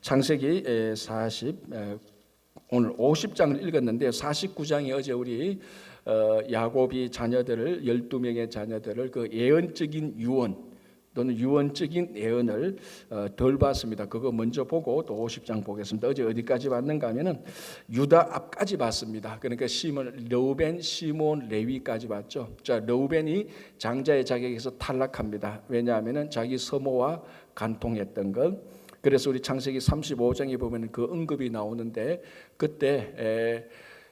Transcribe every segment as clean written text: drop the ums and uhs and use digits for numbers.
창세기 오늘 50장을 읽었는데 49장이 어제 우리 야곱이 자녀들을 12명의 자녀들을 그 예언적인 유언 또는 유언적인 예언을 덜 봤습니다. 그거 먼저 보고 또 50장 보겠습니다. 어제 어디까지 봤는가 하면은 유다 앞까지 봤습니다. 그러니까 르우벤, 시몬, 레위까지 봤죠. 자, 르우벤이 장자의 자격에서 탈락합니다. 왜냐하면은 자기 서모와 간통했던 것. 그래서 우리 창세기 35장에 보면 그 언급이 나오는데 그때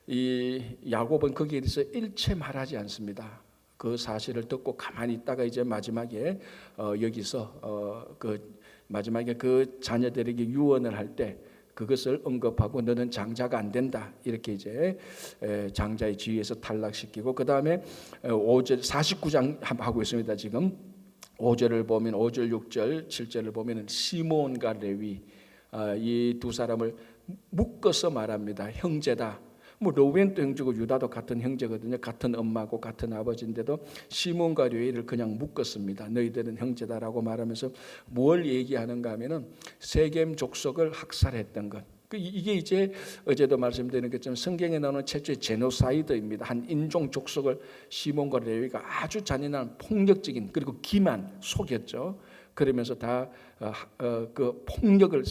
이 야곱은 거기에 대해서 일체 말하지 않습니다. 그 사실을 듣고 가만히 있다가 이제 마지막에 여기서 마지막에 그 자녀들에게 유언을 할 때 그것을 언급하고 너는 장자가 안 된다 이렇게 이제 장자의 지위에서 탈락시키고 그 다음에 5절 49장 하고 있습니다. 지금 5절을 보면 5절 6절 7절을 보면 시몬과 레위 이 두 사람을 묶어서 말합니다. 형제다. 뭐 로벤도 형제고 유다도 같은 형제거든요. 같은 엄마고 같은 아버지인데도 시몬과 레위를 그냥 묶었습니다. 너희들은 형제다라고 말하면서 뭘 얘기하는가 하면은 세겜 족속을 학살했던 것. 이게 이제 어제도 말씀드린 것처럼 성경에 나오는 최초의 제노사이드입니다. 한 인종 족속을 시몬과 레위가 아주 잔인한 폭력적인 그리고 기만 속였죠. 그러면서 다 그 폭력을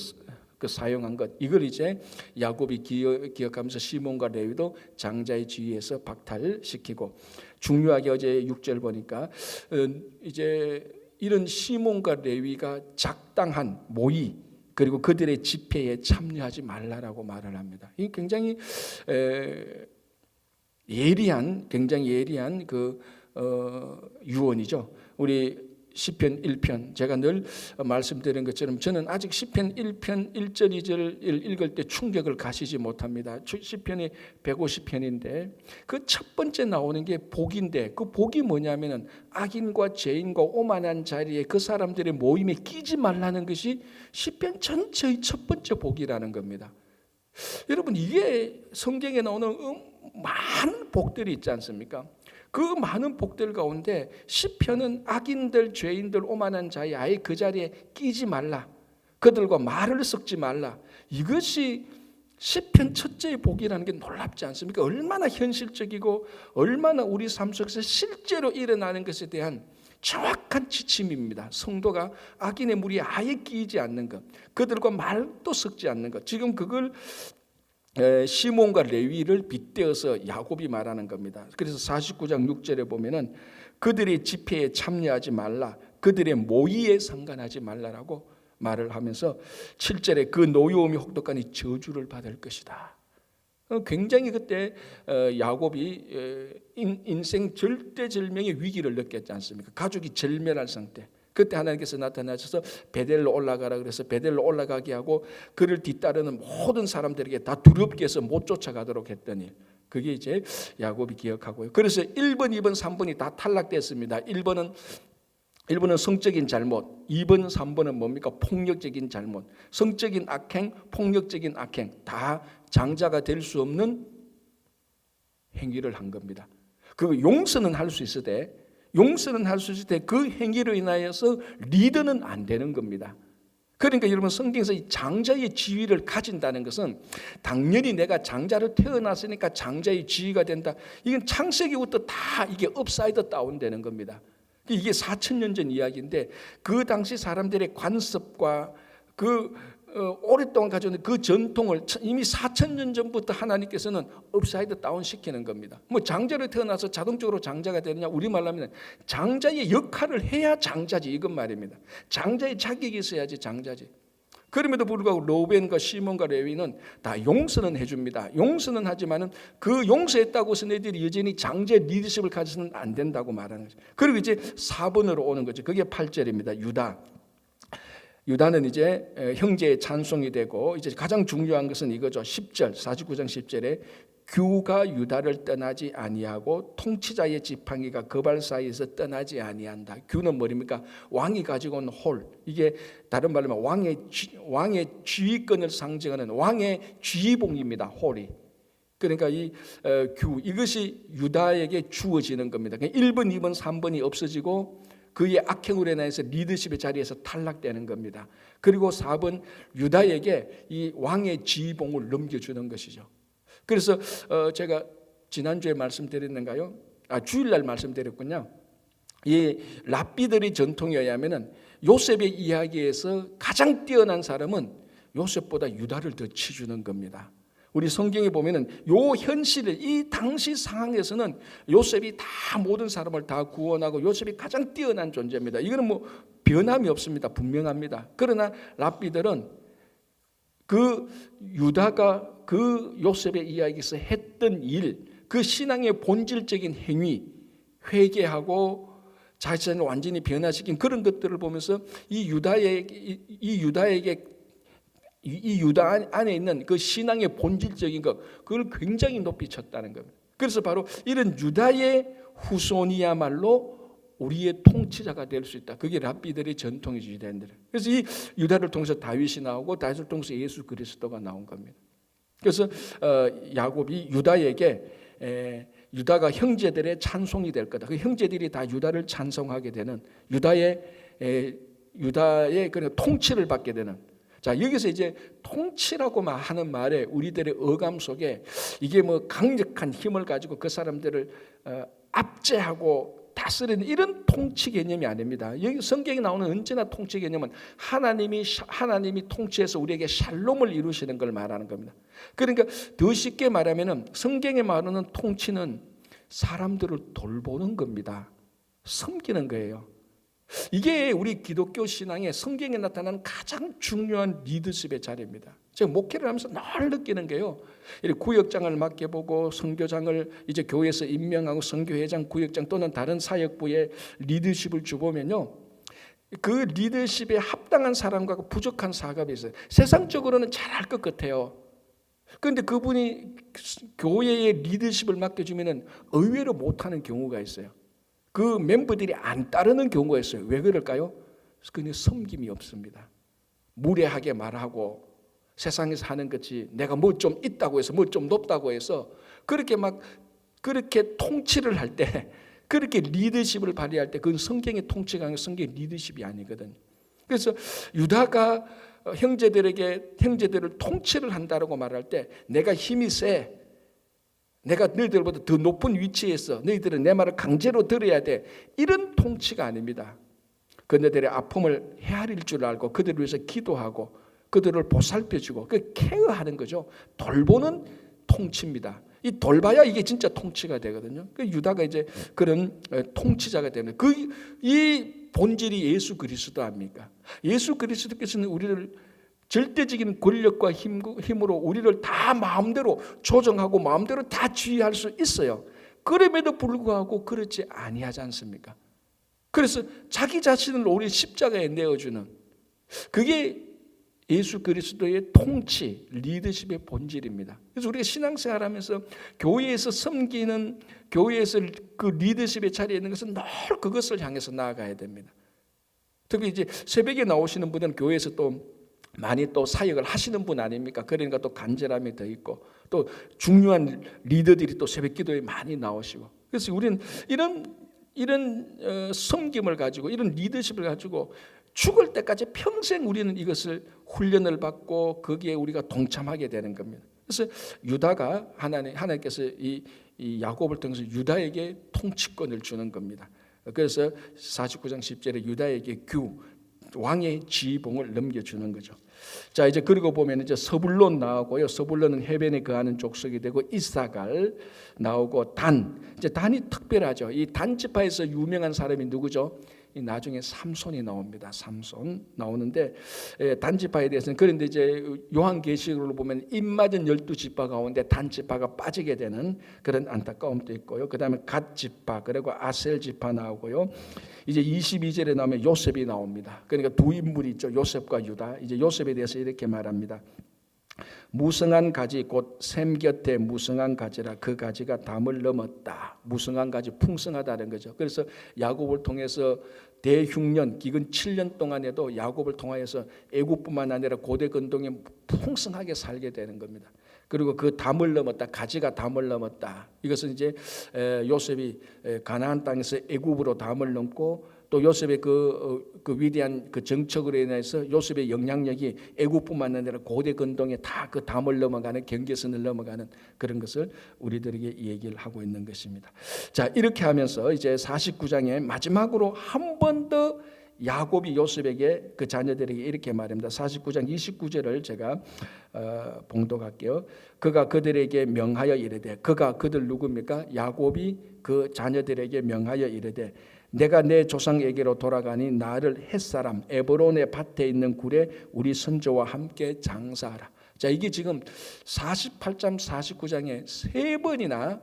사용한 것 이걸 이제 야곱이 기억하면서 시몬과 레위도 장자의 지위에서 박탈시키고 중요하게 어제 6절 보니까 이제 이런 시몬과 레위가 작당한 모의 그리고 그들의 집회에 참여하지 말라라고 말을 합니다. 이 굉장히 굉장히 예리한 그 유언이죠. 우리 시편 1편 제가 늘 말씀드린 것처럼 저는 아직 시편 1편 1절 2절을 읽을 때 충격을 가시지 못합니다. 시편이 150편인데 그 첫 번째 나오는 게 복인데 그 복이 뭐냐면은 악인과 죄인과 오만한 자리에 그 사람들의 모임에 끼지 말라는 것이 시편 전체의 첫 번째 복이라는 겁니다. 여러분 이게 성경에 나오는 많은 복들이 있지 않습니까? 그 많은 복들 가운데 시편은 악인들, 죄인들, 오만한 자에 아예 그 자리에 끼지 말라. 그들과 말을 섞지 말라. 이것이 시편 첫째의 복이라는 게 놀랍지 않습니까? 얼마나 현실적이고 얼마나 우리 삶 속에서 실제로 일어나는 것에 대한 정확한 지침입니다. 성도가 악인의 무리에 아예 끼지 않는 것, 그들과 말도 섞지 않는 것. 지금 그걸 시몬과 레위를 빗대어서 야곱이 말하는 겁니다. 그래서 49장 6절에 보면은 그들의 집회에 참여하지 말라, 그들의 모의에 상관하지 말라라고 말을 하면서 7절에 그 노여움이 혹독하니 저주를 받을 것이다. 굉장히 그때 야곱이 인생 절대절명의 위기를 느꼈지 않습니까? 가족이 절멸할 상태. 그때 하나님께서 나타나셔서 베델로 올라가라 그래서 베델로 올라가게 하고 그를 뒤따르는 모든 사람들에게 다 두렵게 해서 못 쫓아가도록 했더니 그게 이제 야곱이 기억하고요. 그래서 1번, 2번, 3번이 다 탈락됐습니다. 1번은 성적인 잘못, 2번, 3번은 뭡니까? 폭력적인 잘못, 성적인 악행, 폭력적인 악행 다 장자가 될 수 없는 행위를 한 겁니다. 그 용서는 할 수 있을 때 그 행위로 인하여서 리더는 안 되는 겁니다. 그러니까 여러분 성경에서 이 장자의 지위를 가진다는 것은 당연히 내가 장자로 태어났으니까 장자의 지위가 된다. 이건 창세기부터 다 이게 업사이드 다운 되는 겁니다. 이게 4,000년 전 이야기인데 그 당시 사람들의 관습과 오랫동안 가져온 그 전통을 이미 4,000년 전부터 하나님께서는 업사이드 다운 시키는 겁니다. 뭐 장자로 태어나서 자동적으로 장자가 되느냐? 우리말로 하면 장자의 역할을 해야 장자지 이건 말입니다. 장자의 자격이 있어야지 장자지. 그럼에도 불구하고 로벤과 시몬과 레위는 다 용서는 해줍니다. 용서는 하지만은 그 용서했다고 해서 너희들이 여전히 장자의 리더십을 가져서는 안 된다고 말하는 거죠. 그리고 이제 4번으로 오는 거죠. 그게 8절입니다. 유다는 이제 형제의 찬송이 되고 이제 가장 중요한 것은 이거죠. 10절 49장 10절에 규가 유다를 떠나지 아니하고 통치자의 지팡이가 거발 사이에서 떠나지 아니한다. 규는 뭐입니까? 왕이 가지고 온 홀. 이게 다른 말로 하면 왕의 지휘권을 상징하는 왕의 지휘봉입니다. 홀이. 그러니까 이 규 이것이 유다에게 주어지는 겁니다. 1번, 2번, 3번이 없어지고 그의 악행으로 인해서 리더십의 자리에서 탈락되는 겁니다. 그리고 4번 유다에게 이 왕의 지휘봉을 넘겨주는 것이죠. 그래서 제가 지난주에 말씀드렸는가요? 주일날 말씀드렸군요. 이 랍비들의 전통에 의하면은 요셉의 이야기에서 가장 뛰어난 사람은 요셉보다 유다를 더 치주는 겁니다. 우리 성경에 보면은 요 현실을 이 당시 상황에서는 요셉이 다 모든 사람을 다 구원하고 요셉이 가장 뛰어난 존재입니다. 이거는 뭐 변함이 없습니다. 분명합니다. 그러나 랍비들은 그 유다가 그 요셉의 이야기에서 했던 일, 그 신앙의 본질적인 행위, 회개하고 자신을 완전히 변화시킨 그런 것들을 보면서 이 유다 안에 있는 그 신앙의 본질적인 것, 그걸 굉장히 높이 쳤다는 겁니다. 그래서 바로 이런 유다의 후손이야말로 우리의 통치자가 될 수 있다. 그게 랍비들의 전통이죠, 유대인들. 그래서 이 유다를 통해서 다윗이 나오고 다윗을 통해서 예수 그리스도가 나온 겁니다. 그래서 야곱이 유다에게 유다가 형제들의 찬송이 될 거다. 그 형제들이 다 유다를 찬송하게 되는 유다의 그런 통치를 받게 되는. 자, 여기서 이제 통치라고 하는 말에 우리들의 어감 속에 이게 뭐 강력한 힘을 가지고 그 사람들을 압제하고 다스리는 이런 통치 개념이 아닙니다. 여기 성경에 나오는 언제나 통치 개념은 하나님이 통치해서 우리에게 샬롬을 이루시는 걸 말하는 겁니다. 그러니까 더 쉽게 말하면은 성경에 말하는 통치는 사람들을 돌보는 겁니다. 섬기는 거예요. 이게 우리 기독교 신앙의 성경에 나타나는 가장 중요한 리더십의 자리입니다. 제가 목회를 하면서 늘 느끼는 게요. 구역장을 맡겨보고 선교장을 이제 교회에서 임명하고 선교회장, 구역장 또는 다른 사역부에 리더십을 주보면요. 그 리더십에 합당한 사람과 부족한 사람이 있어요. 세상적으로는 잘할 것 같아요. 그런데 그분이 교회의 리더십을 맡겨주면 의외로 못하는 경우가 있어요. 그 멤버들이 안 따르는 경우가 있어요. 왜 그럴까요? 그냥 섬김이 없습니다. 무례하게 말하고 세상에서 하는 것이 내가 뭐 좀 있다고 해서 뭐 좀 높다고 해서 그렇게 통치를 할 때, 그렇게 리더십을 발휘할 때 그건 성경의 통치가 아니고 성경의 리더십이 아니거든요. 그래서 유다가 형제들을 통치를 한다라고 말할 때 내가 힘이 세, 내가 너희들보다 더 높은 위치에서 너희들은 내 말을 강제로 들어야 돼, 이런 통치가 아닙니다. 그들의 아픔을 헤아릴 줄 알고 그들을 위해서 기도하고 그들을 보살펴주고 그 케어하는 거죠. 돌보는 통치입니다. 이 돌봐야 이게 진짜 통치가 되거든요. 그 유다가 이제 그런 통치자가 되는 이 본질이 예수 그리스도 아닙니까? 예수 그리스도께서는 우리를 절대적인 권력과 힘으로 우리를 다 마음대로 조정하고 마음대로 다 지휘할 수 있어요. 그럼에도 불구하고 그렇지 아니하지 않습니까? 그래서 자기 자신을 우리 십자가에 내어주는 그게 예수 그리스도의 통치, 리더십의 본질입니다. 그래서 우리가 신앙생활하면서 교회에서 섬기는, 교회에서 그 리더십의 자리에 있는 것은 늘 그것을 향해서 나아가야 됩니다. 특히 이제 새벽에 나오시는 분은 교회에서 또 많이 또 사역을 하시는 분 아닙니까? 그러니까 또 간절함이 더 있고 또 중요한 리더들이 또 새벽 기도에 많이 나오시고, 그래서 우리는 이런 섬김을 가지고 이런 리더십을 가지고 죽을 때까지 평생 우리는 이것을 훈련을 받고 거기에 우리가 동참하게 되는 겁니다. 그래서 유다가 하나님께서 이 야곱을 통해서 유다에게 통치권을 주는 겁니다. 그래서 49장 10절에 유다에게 왕의 지휘봉을 넘겨주는 거죠. 자, 이제 그리고 보면 이제 서불론 나오고요. 서불론은 해변에 거하는 족속이 되고, 이사갈 나오고, 이제 단이 특별하죠. 이 단 지파에서 유명한 사람이 누구죠? 나중에 삼손이 나옵니다. 삼손 나오는데, 단 지파에 대해서는, 그런데 이제 요한계시록으로 보면 입맞은 12지파 가운데 단 지파가 빠지게 되는 그런 안타까움도 있고요. 그 다음에 갓 지파, 그리고 아셀 지파 나오고요. 이제 22절에 나오면 요셉이 나옵니다. 그러니까 두 인물이 있죠. 요셉과 유다. 이제 요셉에 대해서 이렇게 말합니다. 무성한 가지 곧 샘 곁에 무성한 가지라, 그 가지가 담을 넘었다. 무성한 가지, 풍성하다는 거죠. 그래서 야곱을 통해서 대흉년 기근 7년 동안에도 야곱을 통하여서 애굽뿐만 아니라 고대 근동에 풍성하게 살게 되는 겁니다. 그리고 그 담을 넘었다, 가지가 담을 넘었다. 이것은 이제 요셉이 가나안 땅에서 애굽으로 담을 넘고 또 요셉의 그 위대한 그 정책으로 인해서 요셉의 영향력이 애국뿐만 아니라 고대 근동에 다 그 담을 넘어가는 경계선을 넘어가는 그런 것을 우리들에게 얘기를 하고 있는 것입니다. 자, 이렇게 하면서 이제 49장의 마지막으로 한 번 더 야곱이 요셉에게 그 자녀들에게 이렇게 말합니다. 49장 29절을 제가 봉독할게요. 그가 그들에게 명하여 이르되, 그가 그들 누굽니까? 야곱이 그 자녀들에게 명하여 이르되, 내가 내 조상에게로 돌아가니 나를 햇사람 에브론의 밭에 있는 굴에 우리 선조와 함께 장사하라. 자, 이게 지금 48장 49장에 세 번이나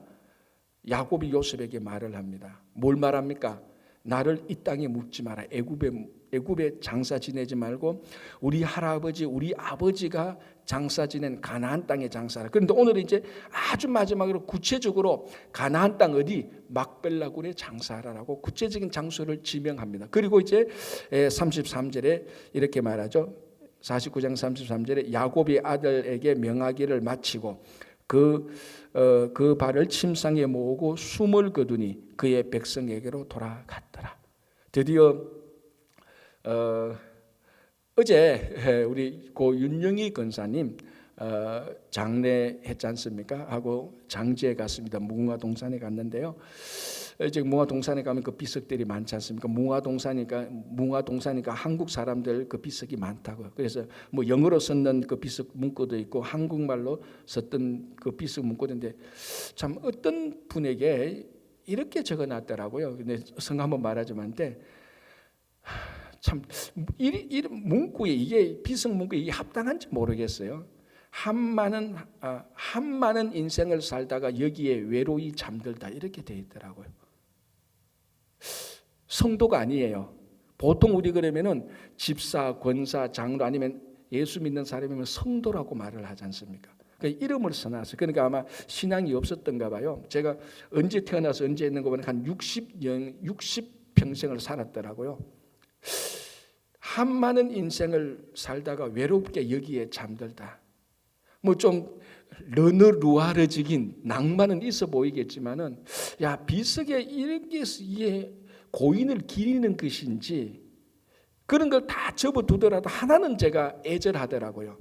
야곱이 요셉에게 말을 합니다. 뭘 말합니까? 나를 이 땅에 묻지 마라. 애굽에 장사 지내지 말고 우리 할아버지, 우리 아버지가 장사 지낸 가나안 땅에 장사하라. 그런데 오늘 이제 아주 마지막으로 구체적으로 가나안 땅 어디 막벨라굴에 장사하라라고 구체적인 장소를 지명합니다. 그리고 이제 33절에 이렇게 말하죠. 49장 33절에 야곱이 아들에게 명하기를 마치고 그 발을 침상에 모으고 숨을 거두니 그의 백성에게로 돌아갔더라. 드디어 어제 우리 고 윤영희 권사님 장례했지 않습니까? 하고 장지에 갔습니다. 무궁화동산에 갔는데요. 이제 무궁화동산에 가면 그 비석들이 많지 않습니까? 무궁화동산이니까 한국 사람들 그 비석이 많다고요. 그래서 뭐 영어로 썼는 그 비석 문구도 있고 한국말로 썼던 그 비석 문구인데 참 어떤 분에게 이렇게 적어놨더라고요. 근데 성 한번 말하자면 참 이 문구에 이게 비석 문구에 이게 합당한지 모르겠어요. 한 많은 인생을 살다가 여기에 외로이 잠들다 이렇게 돼 있더라고요. 성도가 아니에요. 보통 우리 그러면은 집사, 권사, 장로 아니면 예수 믿는 사람이면 성도라고 말을 하지 않습니까? 그러니까 이름을 써놨어요. 그러니까 아마 신앙이 없었던가 봐요. 제가 언제 태어나서 언제 했는 거 보면 한 60평생을 살았더라고요. 한 많은 인생을 살다가 외롭게 여기에 잠들다. 뭐 좀 르느루아르적인 낭만은 있어 보이겠지만은 야 비석에 이런 게 이게 고인을 기리는 것인지 그런 걸 다 접어두더라도 하나는 제가 애절하더라고요.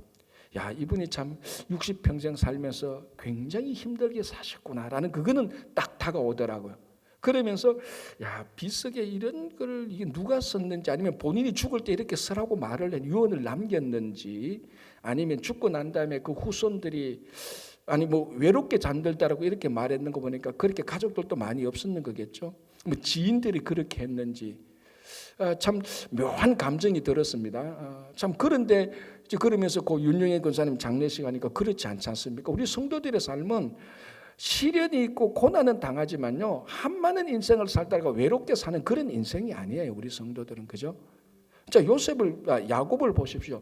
야 이분이 참 60평생 살면서 굉장히 힘들게 사셨구나라는 그거는 딱 다가오더라고요. 그러면서 야 비석에 이런 걸 이게 누가 썼는지 아니면 본인이 죽을 때 이렇게 쓰라고 말을 해 유언을 남겼는지 아니면 죽고 난 다음에 그 후손들이 아니 뭐 외롭게 잠들다라고 이렇게 말했는 거 보니까 그렇게 가족들도 많이 없었는 거겠죠. 뭐 지인들이 그렇게 했는지 참 묘한 감정이 들었습니다. 참 그런데 이제 그러면서 그 윤영애 권사님 장례식 하니까 그렇지 않지 않습니까? 우리 성도들의 삶은 시련이 있고 고난은 당하지만요 한 많은 인생을 살다가 외롭게 사는 그런 인생이 아니에요. 우리 성도들은 그죠? 자 야곱을 보십시오.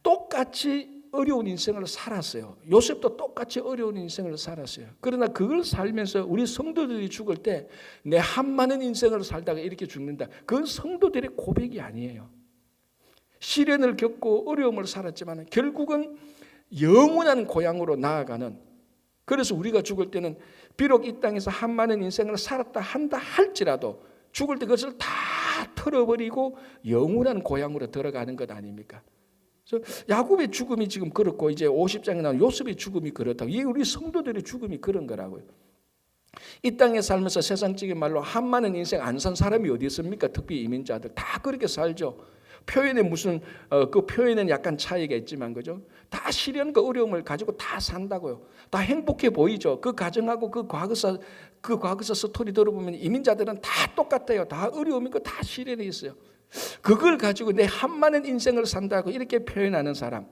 똑같이 어려운 인생을 살았어요. 요셉도 똑같이 어려운 인생을 살았어요. 그러나 그걸 살면서 우리 성도들이 죽을 때 내 한 많은 인생을 살다가 이렇게 죽는다. 그건 성도들의 고백이 아니에요. 시련을 겪고 어려움을 살았지만 결국은 영원한 고향으로 나아가는 그래서 우리가 죽을 때는 비록 이 땅에서 한 많은 인생을 살았다 한다 할지라도 죽을 때 그것을 다 털어버리고 영원한 고향으로 들어가는 것 아닙니까? 야곱의 죽음이 지금 그렇고 이제 50장에 나온 요셉의 죽음이 그렇다고 이게 우리 성도들의 죽음이 그런 거라고요. 이 땅에 살면서 세상적인 말로 한 많은 인생 안 산 사람이 어디 있습니까? 특히 이민자들 다 그렇게 살죠. 표현에 무슨 그 표현은 약간 차이가 있지만 그죠? 다 시련과 어려움을 가지고 다 산다고요. 다 행복해 보이죠. 그 가정하고 그 과거사 스토리 들어보면 이민자들은 다 똑같아요. 다 어려움이 있고 다 시련이 있어요. 그걸 가지고 내 한 많은 인생을 산다고 이렇게 표현하는 사람,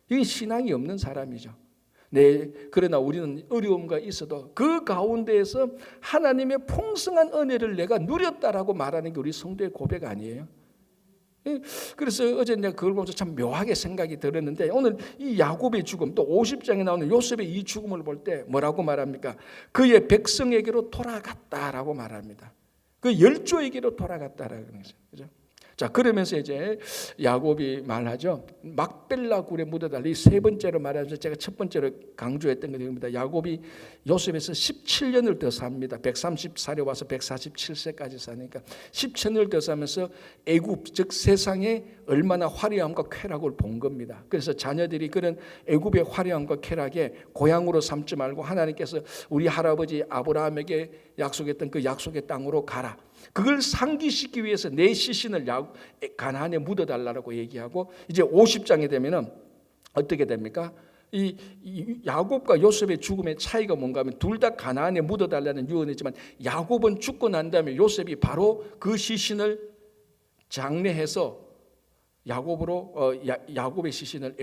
이게 신앙이 없는 사람이죠. 그러나 우리는 어려움과 있어도 그 가운데에서 하나님의 풍성한 은혜를 내가 누렸다라고 말하는 게 우리 성도의 고백 아니에요? 그래서 어제 내가 그걸 보면서 참 묘하게 생각이 들었는데 오늘 이 야곱의 죽음 또 50장에 나오는 요셉의 이 죽음을 볼 때 뭐라고 말합니까? 그의 백성에게로 돌아갔다라고 말합니다. 그 열조에게로 돌아갔다라는 거죠. 그죠? 자, 그러면서 이제 야곱이 말하죠. 막벨라 굴에 묻어달라. 이 세 번째로 말하면서 제가 첫 번째로 강조했던 것입니다. 야곱이 요셉에서 17년을 더 삽니다. 130살에 와서 147세까지 사니까 17년을 더 사면서 애굽, 즉 세상에 얼마나 화려함과 쾌락을 본 겁니다. 그래서 자녀들이 그런 애굽의 화려함과 쾌락에 고향으로 삼지 말고 하나님께서 우리 할아버지 아브라함에게 약속했던 그 약속의 땅으로 가라. 그걸 상기시키기 위해서 내 시신을 가나안에 묻어달라고 얘기하고, 이제 50장에 되면은 어떻게 됩니까? 이 야곱과 요셉의 죽음의 차이가 뭔가 하면 둘 다 가나안에 묻어달라는 유언이지만 야곱은 죽고 난 다음에 요셉이 바로 그 시신을 장례해서 야곱의 시신을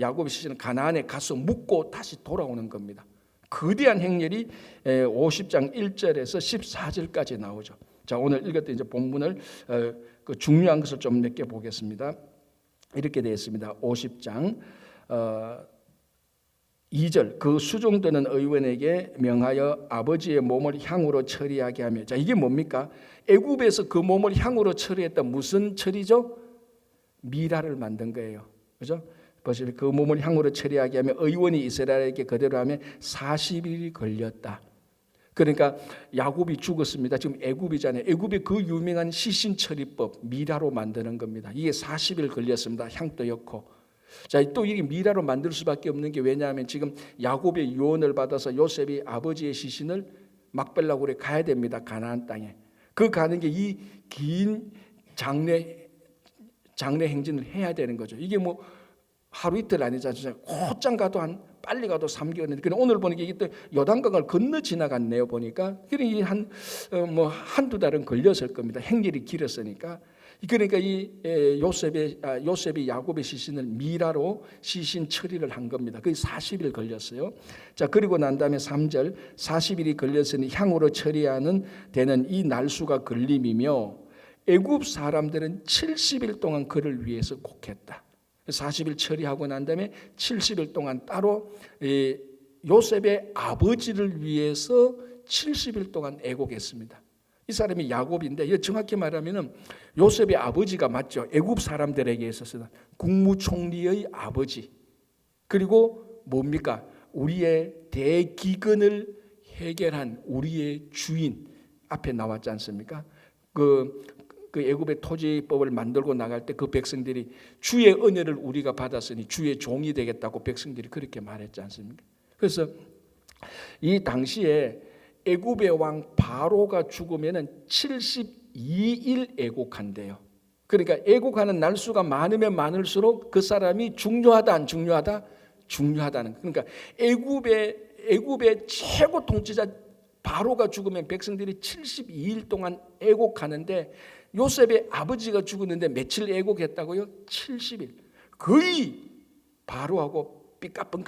야곱의 시신을 가나안에 가서 묻고 다시 돌아오는 겁니다. 거대한 행렬이 50장 1절에서 14절까지 나오죠. 자, 오늘 읽었던 이제 본문을 그 중요한 것을 좀 몇 개 보겠습니다. 이렇게 되어 있습니다. 50장 2절, 그 수종드는 의원에게 명하여 아버지의 몸을 향으로 처리하게 하며. 자, 이게 뭡니까? 애굽에서 그 몸을 향으로 처리했다. 무슨 처리죠? 미라를 만든 거예요. 그죠? 보시면 그 몸을 향으로 처리하게 하며 의원이 이스라엘에게 그대로 하며 40일이 걸렸다. 그러니까 야곱이 죽었습니다. 지금 애굽이잖아요. 애굽의 그 유명한 시신 처리법 미라로 만드는 겁니다. 이게 40일 걸렸습니다. 향도 였고. 자, 또 이게 미라로 만들 수밖에 없는 게 왜냐하면 지금 야곱의 유언을 받아서 요셉이 아버지의 시신을 막벨라굴에 가야 됩니다. 가나안 땅에. 그 가는 게 이 긴 장례 행진을 해야 되는 거죠. 이게 뭐 하루 이틀 아니잖아요. 곧장 가도 빨리 가도 3개월인데, 그냥 오늘 보니까 이게 또 요단강을 건너 지나갔네요. 보니까 그러니 한두 달은 걸렸을 겁니다. 행렬이 길었으니까. 그러니까 이 요셉이 야곱의 시신을 미라로 시신 처리를 한 겁니다. 그게 40일 걸렸어요. 자, 그리고 난 다음에 3절, 40일이 걸렸으니 향으로 처리하는 되는 이 날수가 걸림이며 애굽 사람들은 70일 동안 그를 위해서 곡했다. 40일 처리하고 난 다음에 70일 동안 따로 요셉의 아버지를 위해서 70일 동안 애곡했습니다. 이 사람이 야곱인데, 정확히 말하면 요셉의 아버지가 맞죠. 애굽 사람들에게 있어서는 국무총리의 아버지, 그리고 뭡니까? 우리의 대기근을 해결한 우리의 주인, 앞에 나왔지 않습니까? 그 애굽의 토지법을 만들고 나갈 때 그 백성들이 주의 은혜를 우리가 받았으니 주의 종이 되겠다고 백성들이 그렇게 말했지 않습니까? 그래서 이 당시에 애굽의 왕 바로가 죽으면은 72일 애곡한대요. 그러니까 애곡하는 날수가 많으면 많을수록 그 사람이 중요하다, 안 중요하다? 중요하다는. 그러니까 애굽의 최고 통치자 바로가 죽으면 백성들이 72일 동안 애곡하는데, 요셉의 아버지가 죽었는데 며칠 애곡했다고요? 70일. 거의 바로하고 삐까뻔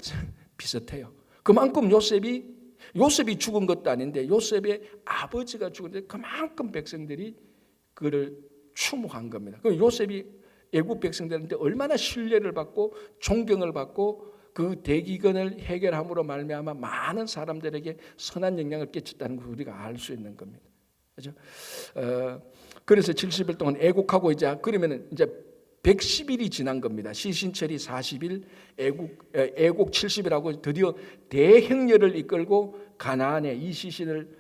비슷해요. 그만큼 요셉이 죽은 것도 아닌데 요셉의 아버지가 죽었는데 그만큼 백성들이 그를 추모한 겁니다. 그럼 요셉이 애굽 백성들한테 얼마나 신뢰를 받고 존경을 받고 그 대기근을 해결함으로 말미암아 많은 사람들에게 선한 영향을 끼쳤다는 걸 우리가 알 수 있는 겁니다. 그렇죠? 그래서 70일 동안 애곡하고 그러면은 이제 110일이 지난 겁니다. 시신처리 40일, 애곡 70일하고 드디어 대행렬을 이끌고 가나안에 이 시신을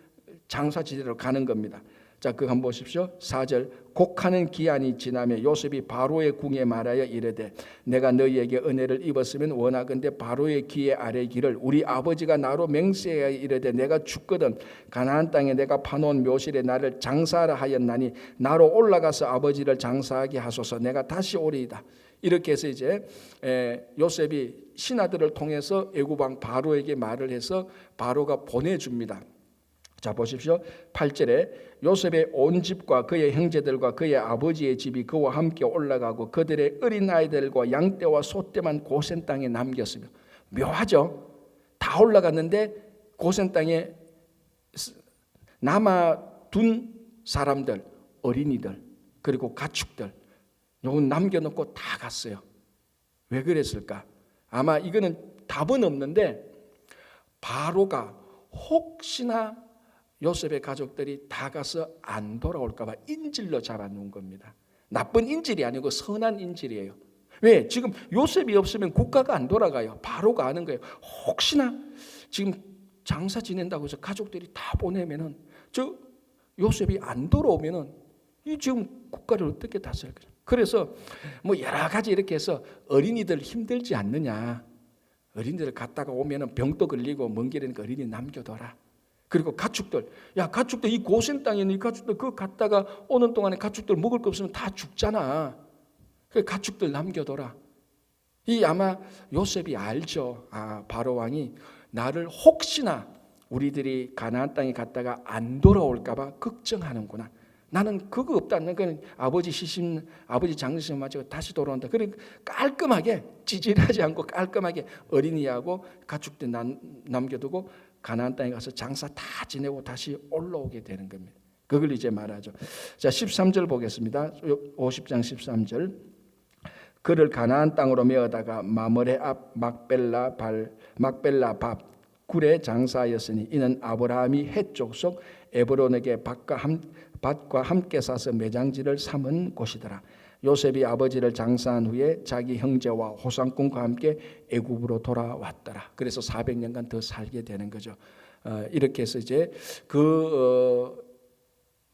장사지대로 가는 겁니다. 자, 그거 한번 보십시오. 4절, 곡하는 기한이 지나며 요셉이 바로의 궁에 말하여 이르되 내가 너희에게 은혜를 입었으면 원하건대 바로의 귀에 아뢰기를 우리 아버지가 나로 맹세하여 이르되 내가 죽거든 가나안 땅에 내가 파놓은 묘실에 나를 장사하라 하였나니 나로 올라가서 아버지를 장사하게 하소서. 내가 다시 오리이다. 이렇게 해서 이제 요셉이 신하들을 통해서 애굽 왕 바로에게 말을 해서 바로가 보내줍니다. 자, 보십시오. 8절에 요셉의 온 집과 그의 형제들과 그의 아버지의 집이 그와 함께 올라가고 그들의 어린아이들과 양떼와 소떼만 고센 땅에 남겼으며. 묘하죠. 다 올라갔는데 고센 땅에 남아둔 사람들, 어린이들 그리고 가축들 요건 남겨놓고 다 갔어요. 왜 그랬을까? 아마 이거는 답은 없는데 바로가 혹시나 요셉의 가족들이 다 가서 안 돌아올까 봐 인질로 잡아놓은 겁니다. 나쁜 인질이 아니고 선한 인질이에요. 왜? 지금 요셉이 없으면 국가가 안 돌아가요. 바로가 아는 거예요. 혹시나 지금 장사 지낸다고 해서 가족들이 다 보내면은 저 요셉이 안 돌아오면은 이 지금 국가를 어떻게 다스릴 거죠? 그래서 뭐 여러 가지 이렇게 해서 어린이들 힘들지 않느냐. 어린이들 갔다가 오면은 병도 걸리고 먼 길이니까 어린이 남겨둬라. 그리고 가축들, 야 가축들 이 고센 땅에 있는 이 가축들 그거 갔다가 오는 동안에 가축들 먹을 거 없으면 다 죽잖아. 그 가축들 남겨둬라. 이 아마 요셉이 알죠. 아 바로 왕이 나를 혹시나 우리들이 가나안 땅에 갔다가 안 돌아올까봐 걱정하는구나. 나는 그거 없다는 건 아버지 시신, 아버지 장례식 마치고 다시 돌아온다. 그러니까 깔끔하게 찌질하지 않고 깔끔하게 어린이하고 가축들 남겨두고 가나안 땅에 가서 장사 다 지내고 다시 올라오게 되는 겁니다. 그걸 이제 말하죠. 자 13절 보겠습니다. 50장 13절. 그를 가나안 땅으로 메어다가 마므레 앞 막벨라 밥 굴에 장사하였으니 이는 아브라함이 헷 족속 에브론에게 밭과 함께 사서 매장지를 삼은 곳이더라. 요셉이 아버지를 장사한 후에 자기 형제와 호상꾼과 함께 애굽으로 돌아왔더라. 그래서 400년간 더 살게 되는 거죠. 이렇게 해서 이제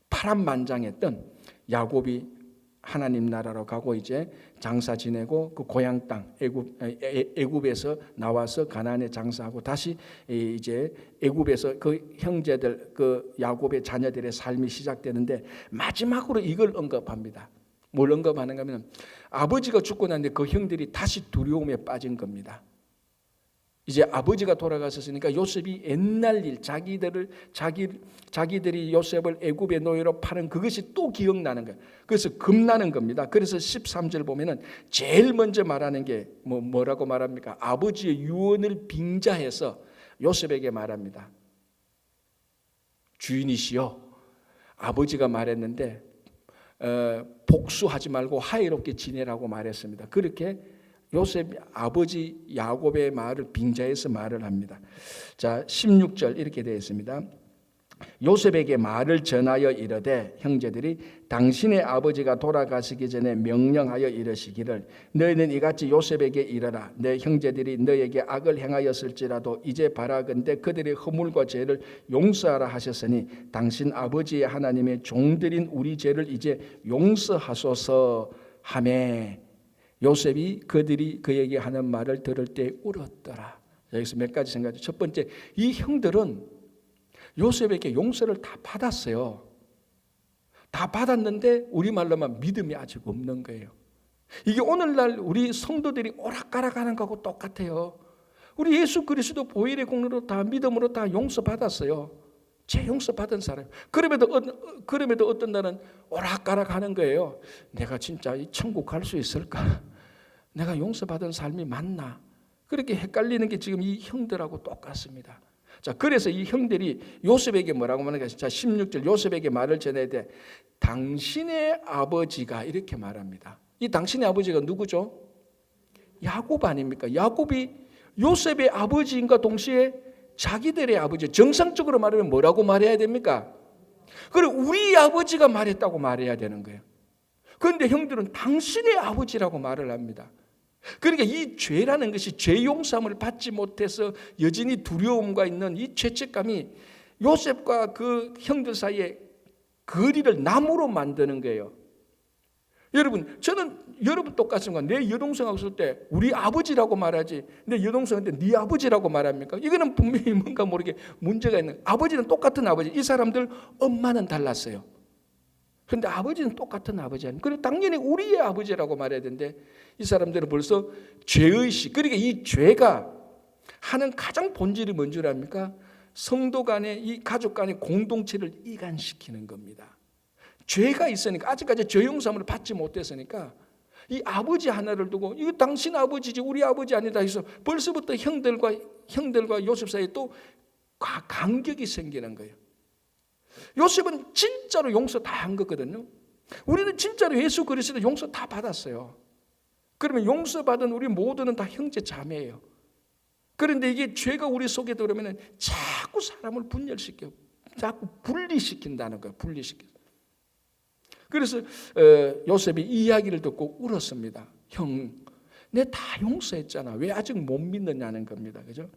파란만장했던 야곱이 하나님 나라로 가고 이제 장사 지내고 그 고향 땅 애굽에서 나와서 가나안에 장사하고 다시 이제 애굽에서 그 형제들 그 야곱의 자녀들의 삶이 시작되는데 마지막으로 이걸 언급합니다. 뭘 언급하는가 하면 아버지가 죽고 났는데 그 형들이 다시 두려움에 빠진 겁니다. 이제 아버지가 돌아가셨으니까 요셉이 옛날 일 자기들이 요셉을 애굽의 노예로 파는 그것이 또 기억나는 거예요. 그래서 겁나는 겁니다. 그래서 13절 보면은 제일 먼저 말하는 게 뭐라고 말합니까? 아버지의 유언을 빙자해서 요셉에게 말합니다. 주인이시여, 아버지가 말했는데 복수하지 말고 화해롭게 지내라고 말했습니다. 그렇게 요셉 아버지 야곱의 말을 빙자해서 말을 합니다. 자 16절 이렇게 되어 있습니다. 요셉에게 말을 전하여 이르되 형제들이 당신의 아버지가 돌아가시기 전에 명령하여 이르시기를 너희는 이같이 요셉에게 이르라. 내 형제들이 너에게 악을 행하였을지라도 이제 바라건대 그들의 허물과 죄를 용서하라 하셨으니 당신 아버지의 하나님의 종들인 우리 죄를 이제 용서하소서 하매 요셉이 그들이 그에게 하는 말을 들을 때 울었더라. 여기서 몇 가지 생각이죠. 첫 번째, 이 형들은 요셉에게 용서를 다 받았어요. 다 받았는데 우리말로만 믿음이 아직 없는 거예요. 이게 오늘날 우리 성도들이 오락가락하는 거하고 똑같아요. 우리 예수 그리스도 보혈의 공로로 다 믿음으로 다 용서받았어요. 죄 용서받은 사람. 그럼에도 어떤 날은 오락가락하는 거예요. 내가 진짜 이 천국 갈 수 있을까? 내가 용서받은 삶이 맞나? 그렇게 헷갈리는 게 지금 이 형들하고 똑같습니다. 자, 그래서 이 형들이 요셉에게 뭐라고 말하는가? 자, 16절 요셉에게 말을 전해야 돼. 당신의 아버지가 이렇게 말합니다. 이 당신의 아버지가 누구죠? 야곱 아닙니까? 야곱이 요셉의 아버지인가 동시에 자기들의 아버지. 정상적으로 말하면 뭐라고 말해야 됩니까? 그래 우리 아버지가 말했다고 말해야 되는 거예요. 그런데 형들은 당신의 아버지라고 말을 합니다. 그러니까 이 죄라는 것이 죄 용서함을 받지 못해서 여전히 두려움과 있는 이 죄책감이 요셉과 그 형들 사이에 거리를 나무로 만드는 거예요. 여러분, 저는 여러분 똑같습니다. 내 여동생하고 있을 때 우리 아버지라고 말하지 내 여동생한테 네 아버지라고 말합니까? 이거는 분명히 뭔가 모르게 문제가 있는. 아버지는 똑같은 아버지. 이 사람들 엄마는 달랐어요. 그런데 아버지는 똑같은 아버지 아니에요. 그래 당연히 우리의 아버지라고 말해야 되는데 이 사람들은 벌써 죄의식. 그러니까 이 죄가 하는 가장 본질이 뭔 줄 압니까? 성도 간의 이 가족 간의 공동체를 이간시키는 겁니다. 죄가 있으니까 아직까지 죄 용서함을 받지 못했으니까 이 아버지 하나를 두고 이거 당신 아버지지 우리 아버지 아니다 해서 벌써부터 형들과 요셉 사이에 또 간격이 생기는 거예요. 요셉은 진짜로 용서 다 한 거거든요. 우리는 진짜로 예수 그리스도 용서 다 받았어요. 그러면 용서받은 우리 모두는 다 형제 자매예요. 그런데 이게 죄가 우리 속에 들어오면 자꾸 사람을 분열시켜요. 자꾸 분리시킨다는 거예요. 분리시켜. 그래서 요셉이 이 이야기를 듣고 울었습니다. 형, 내 다 용서했잖아. 왜 아직 못 믿느냐는 겁니다. 그죠?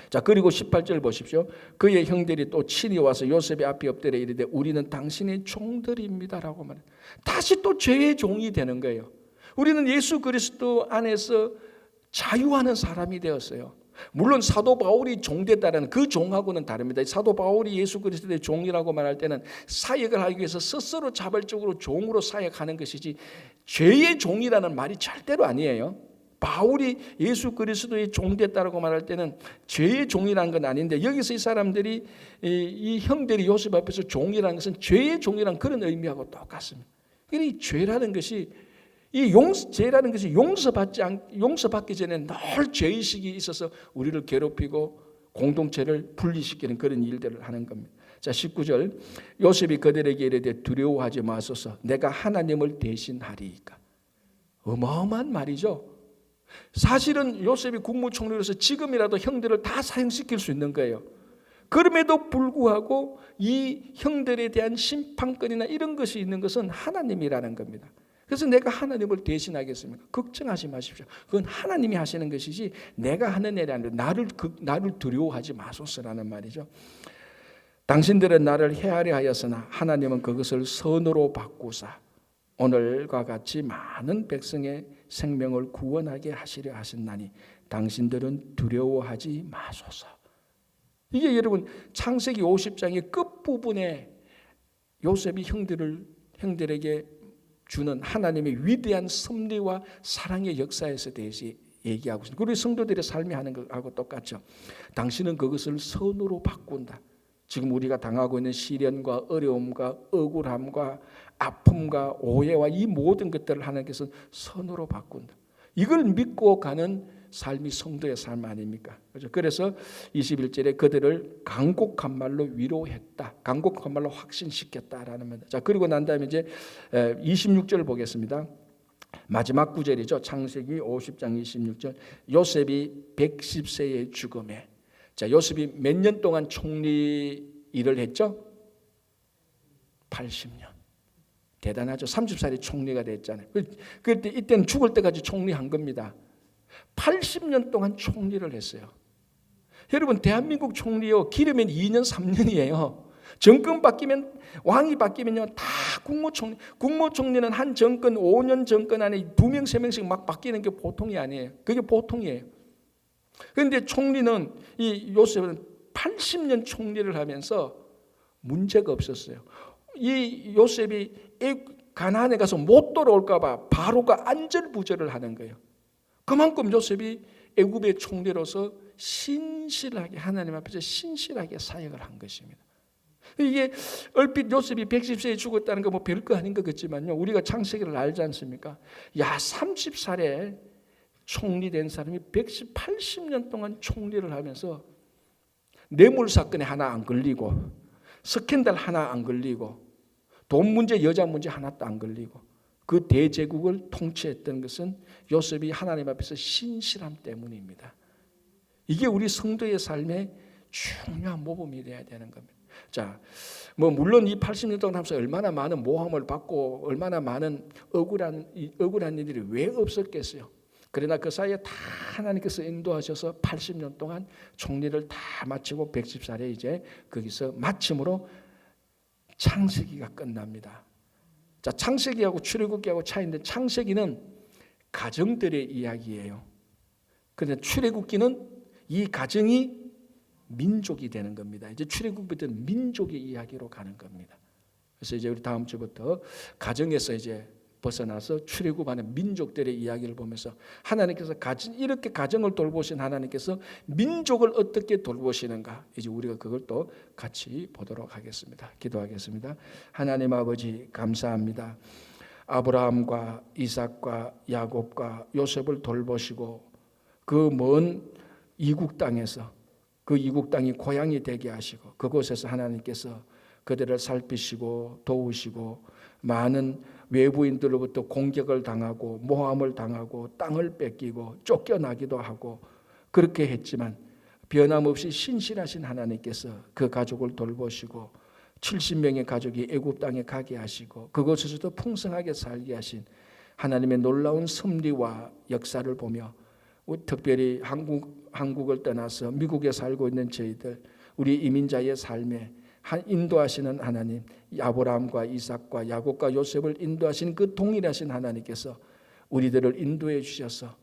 자, 그리고 18절 보십시오. 그의 형들이 또 친히 와서 요셉의 앞에 엎드려 이르되 우리는 당신의 종들입니다라고 말해요. 다시 또 죄의 종이 되는 거예요. 우리는 예수 그리스도 안에서 자유하는 사람이 되었어요. 물론 사도 바울이 종됐다는 그 종하고는 다릅니다. 사도 바울이 예수 그리스도의 종이라고 말할 때는 사역을 하기 위해서 스스로 자발적으로 종으로 사역하는 것이지 죄의 종이라는 말이 절대로 아니에요. 바울이 예수 그리스도의 종됐다라고 말할 때는 죄의 종이라는 건 아닌데 여기서 이 사람들이 이 형들이 요셉 앞에서 종이라는 것은 죄의 종이라는 그런 의미하고 똑같습니다. 이 죄라는 것이 죄라는 것이 용서받기 전에 늘 죄의식이 있어서 우리를 괴롭히고 공동체를 분리시키는 그런 일들을 하는 겁니다. 자, 19절 요셉이 그들에게 이르되 두려워하지 마소서 내가 하나님을 대신하리이까. 어마어마한 말이죠. 사실은 요셉이 국무총리로서 지금이라도 형들을 다 사형시킬 수 있는 거예요. 그럼에도 불구하고 이 형들에 대한 심판권이나 이런 것이 있는 것은 하나님이라는 겁니다. 그래서 내가 하나님을 대신하겠습니까? 걱정하지 마십시오. 그건 하나님이 하시는 것이지 내가 하는 일이 아니라 나를 두려워하지 마소서라는 말이죠. 당신들은 나를 해하려 하였으나 하나님은 그것을 선으로 바꾸사 오늘과 같이 많은 백성의 생명을 구원하게 하시려 하셨나니 당신들은 두려워하지 마소서. 이게 여러분 창세기 50장의 끝부분에 요셉이 형들에게 주는 하나님의 위대한 섭리와 사랑의 역사에서 대해서 얘기하고 있습니다. 우리 성도들의 삶이 하는 것하고 똑같죠. 당신은 그것을 선으로 바꾼다. 지금 우리가 당하고 있는 시련과 어려움과 억울함과 아픔과 오해와 이 모든 것들을 하나님께서 선으로 바꾼다. 이걸 믿고 가는 삶이 성도의 삶 아닙니까? 그래서 21절에 그들을 간곡한 말로 위로했다. 간곡한 말로 확신시켰다라는 겁니다. 자, 그리고 난 다음에 이제 26절 보겠습니다. 마지막 구절이죠. 창세기 50장 26절. 요셉이 110세의 죽음에. 자, 요셉이 몇 년 동안 총리 일을 했죠? 80년. 대단하죠. 30살에 총리가 됐잖아요. 그때 이때는 죽을 때까지 총리한 겁니다. 80년 동안 총리를 했어요. 여러분 대한민국 총리요 기르면 2년 3년이에요. 정권 바뀌면 왕이 바뀌면요 다 국무총리는 한 정권 5년 정권 안에 2명 3명씩 막 바뀌는 게 보통이 아니에요. 그게 보통이에요. 그런데 총리는 이 요셉은 80년 총리를 하면서 문제가 없었어요. 이 요셉이 가나안에 가서 못 돌아올까 봐 바로가 안절부절을 하는 거예요. 그만큼 요셉이 애굽의 총리로서 신실하게 하나님 앞에서 신실하게 사역을 한 것입니다. 이게 얼핏 요셉이 110세에 죽었다는 거 뭐 별거 아닌 것 같지만요. 우리가 창세기를 알지 않습니까? 야 30살에 총리된 사람이 180년 동안 총리를 하면서 뇌물 사건에 하나 안 걸리고 스캔들 하나 안 걸리고 돈 문제 여자 문제 하나도 안 걸리고 그 대제국을 통치했던 것은 요셉이 하나님 앞에서 신실함 때문입니다. 이게 우리 성도의 삶의 중요한 모범이 되어야 되는 겁니다. 자, 뭐 물론 이 80년 동안 하면서 얼마나 많은 모함을 받고 얼마나 많은 억울한 일들이 왜 없었겠어요. 그러나 그 사이에 다 하나님께서 인도하셔서 80년 동안 총리를 다 마치고 110살에 이제 거기서 마침으로 창세기가 끝납니다. 자, 창세기하고 출애굽기하고 차이인데 창세기는 가정들의 이야기예요. 그런데 출애굽기는 이 가정이 민족이 되는 겁니다. 이제 출애굽부터 민족의 이야기로 가는 겁니다. 그래서 이제 우리 다음 주부터 가정에서 이제 벗어나서 출애굽하는 민족들의 이야기를 보면서 하나님께서 이렇게 가정을 돌보신 하나님께서 민족을 어떻게 돌보시는가 이제 우리가 그걸 또 같이 보도록 하겠습니다. 기도하겠습니다. 하나님 아버지 감사합니다. 아브라함과 이삭과 야곱과 요셉을 돌보시고 그 먼 이국 땅에서 그 이국 땅이 고향이 되게 하시고 그곳에서 하나님께서 그들을 살피시고 도우시고 많은 외부인들로부터 공격을 당하고 모함을 당하고 땅을 뺏기고 쫓겨나기도 하고 그렇게 했지만 변함없이 신실하신 하나님께서 그 가족을 돌보시고 70명의 가족이 애굽 땅에 가게 하시고 그곳에서도 풍성하게 살게 하신 하나님의 놀라운 섭리와 역사를 보며 특별히 한국을 떠나서 미국에 살고 있는 저희들, 우리 이민자의 삶에 인도하시는 하나님, 아브라함과 이삭과 야곱과 요셉을 인도하신 그 동일하신 하나님께서 우리들을 인도해 주셔서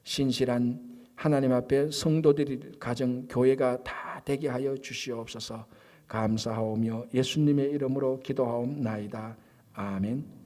신실한 하나님 앞에 성도들이 가정 교회가 다 되게 하여 주시옵소서. 감사하오며 예수님의 이름으로 기도하옵나이다. 아멘.